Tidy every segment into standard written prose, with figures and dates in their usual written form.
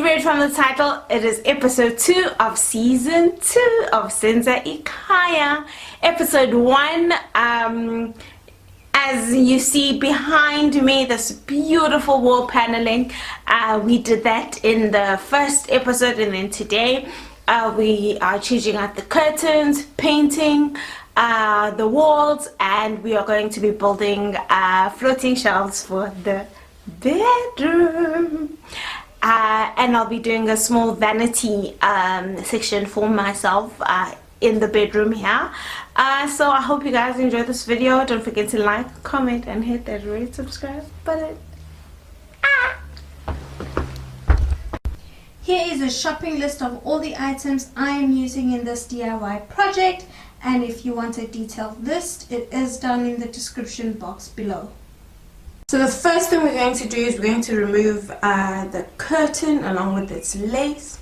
read from the title, it is episode 2 of season 2 of SENZA IKHAYA. Episode 1, as you see behind me, this beautiful wall paneling, we did that in the first episode, and then today we are changing out the curtains, painting the walls, and we are going to be building floating shelves for the bedroom. And I'll be doing a small vanity section for myself in the bedroom here. So I hope you guys enjoy this video. Don't forget to like, comment, and hit that red subscribe button. Here is a shopping list of all the items I am using in this DIY project, and if you want a detailed list, it is down in the description box below. So the first thing we're going to do is we're going to remove the curtain along with its lace.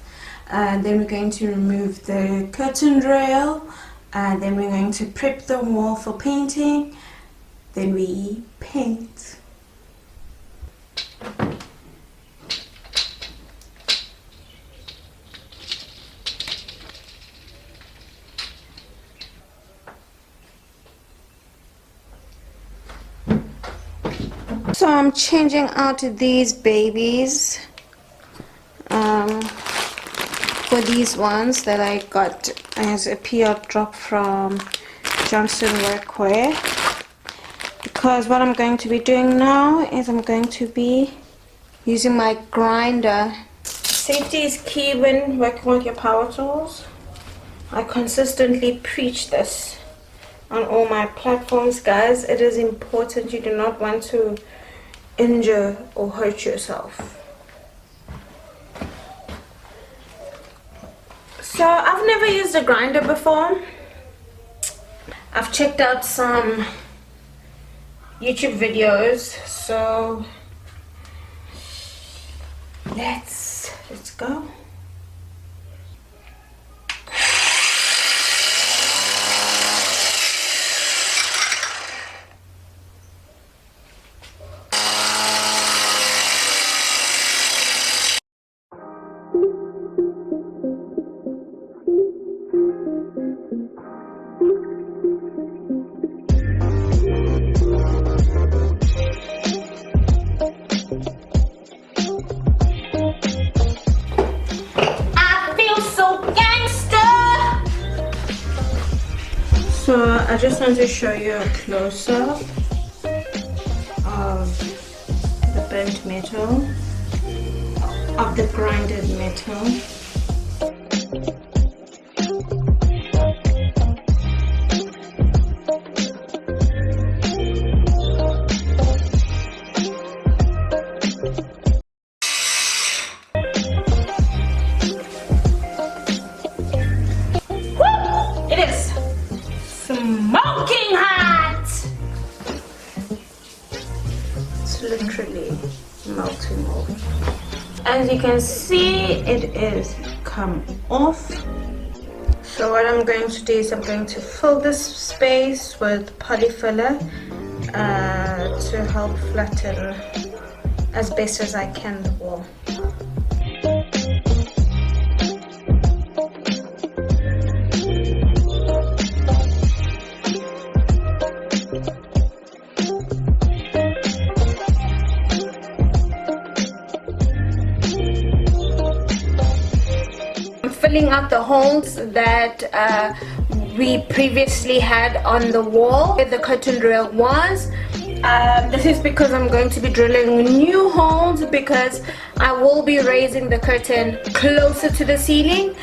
Then we're going to remove the curtain rail. Then we're going to prep the wall for painting. Then we paint. So I'm changing out these babies for these ones that I got as a PR drop from Johnson Workwear, because what I'm going to be doing now is I'm going to be using my grinder. Safety is key when working with your power tools. I consistently preach this on all my platforms, guys. It is important. You do not want to injure or hurt yourself. So I've never used a grinder before. I've checked out some YouTube videos, so let's go. So I just want to show you a close-up of the burnt metal, of the grinded metal. Smoking hot! It's literally melting off. As you can see, it is come off. So what I'm going to do is I'm going to fill this space with Pollyfilla to help flatten as best as I can the wall. Filling out the holes that we previously had on the wall where the curtain rail was. This is because I'm going to be drilling new holes, because I will be raising the curtain closer to the ceiling.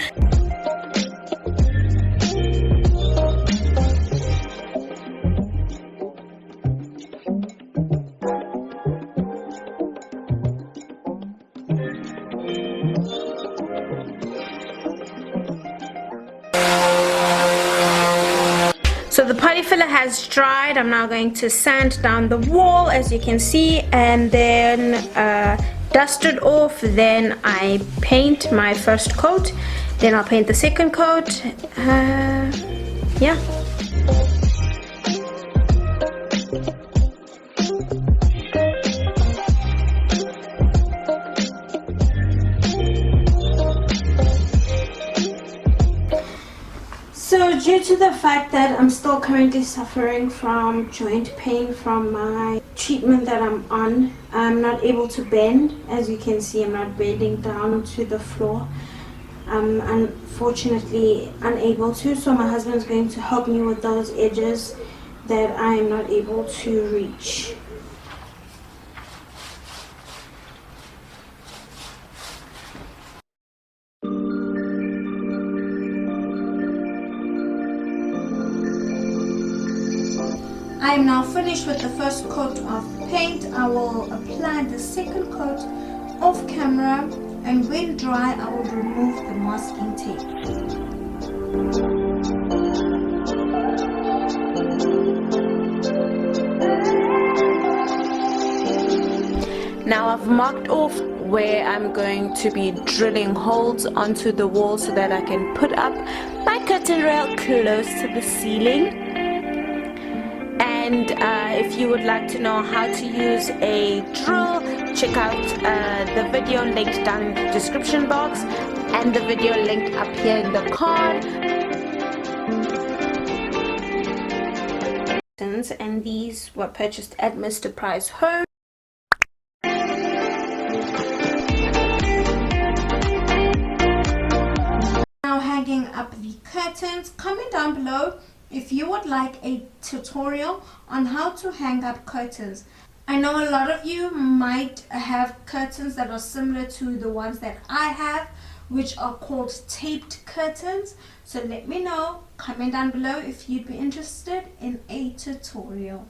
So the Pollyfilla has dried. I'm now going to sand down the wall, as you can see, and then dust it off. Then I paint my first coat, then I'll paint the second coat. Yeah. Due to the fact that I'm still currently suffering from joint pain from my treatment that I'm on, I'm not able to bend. As you can see, I'm not bending down to the floor. I'm unfortunately unable to, so my husband's going to help me with those edges that I am not able to reach. I am now finished with the first coat of paint. I will apply the second coat off camera, and when dry I will remove the masking tape. Now I've marked off where I'm going to be drilling holes onto the wall so that I can put up my curtain rail close to the ceiling. And if you would like to know how to use a drill, check out the video linked down in the description box and the video linked up here in the card. And these were purchased at Mr. Price Home. Now hanging up the curtains. Comment down below if you would like a tutorial on how to hang up curtains. I know a lot of you might have curtains that are similar to the ones that I have, which are called taped curtains. So let me know, comment down below if you'd be interested in a tutorial.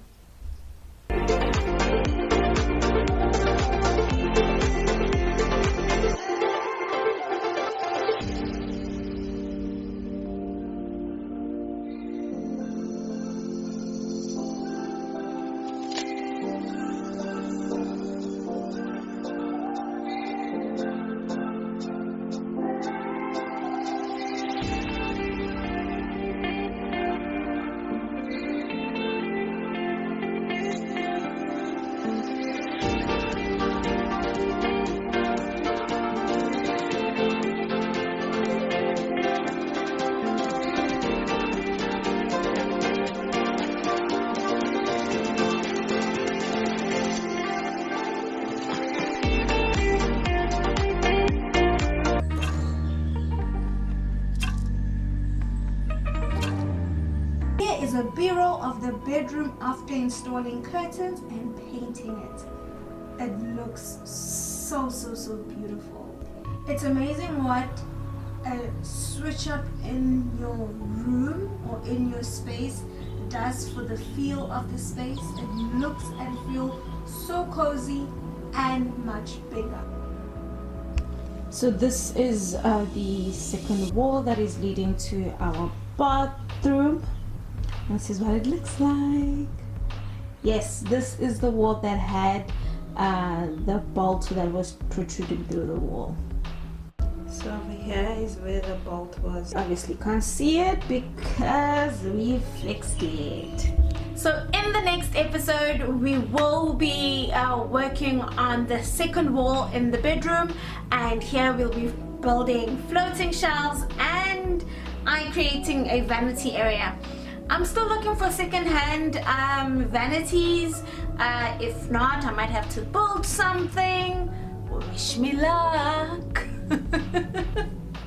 Is a b-roll of the bedroom after installing curtains and painting it. It looks so beautiful. It's amazing what a switch up in your room or in your space does for the feel of the space. It looks and feels so cozy and much bigger. So this is the second wall that is leading to our bathroom. This is what it looks like. Yes, this is the wall that had the bolt that was protruding through the wall. So over here is where the bolt was. Obviously can't see it because we fixed it. So in the next episode we will be working on the second wall in the bedroom, and here we'll be building floating shelves and I'm creating a vanity area. I'm still looking for second-hand vanities. If not, I might have to build something. Wish me luck.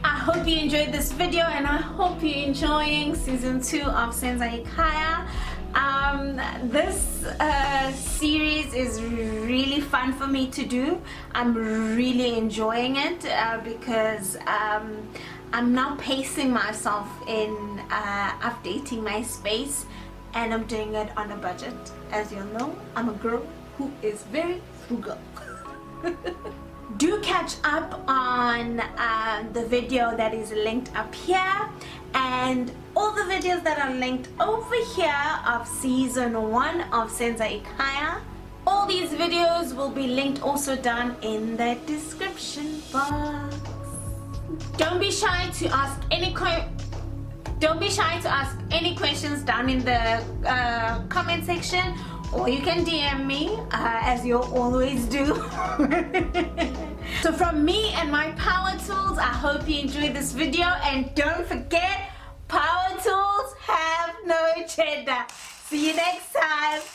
I hope you enjoyed this video, and I hope you're enjoying season 2 of SENZA IKHAYA. This series is really fun for me to do. I'm really enjoying it because I'm now pacing myself in updating my space, and I'm doing it on a budget. As you know, I'm a girl who is very frugal. Do catch up on the video that is linked up here, and all the videos that are linked over here of season 1 of SENZA IKHAYA. All these videos will be linked also down in the description box. Don't be shy to ask any questions down in the comment section, or you can DM me as you always do. So from me and my power tools, I hope you enjoyed this video, and don't forget, power tools together. See you next time.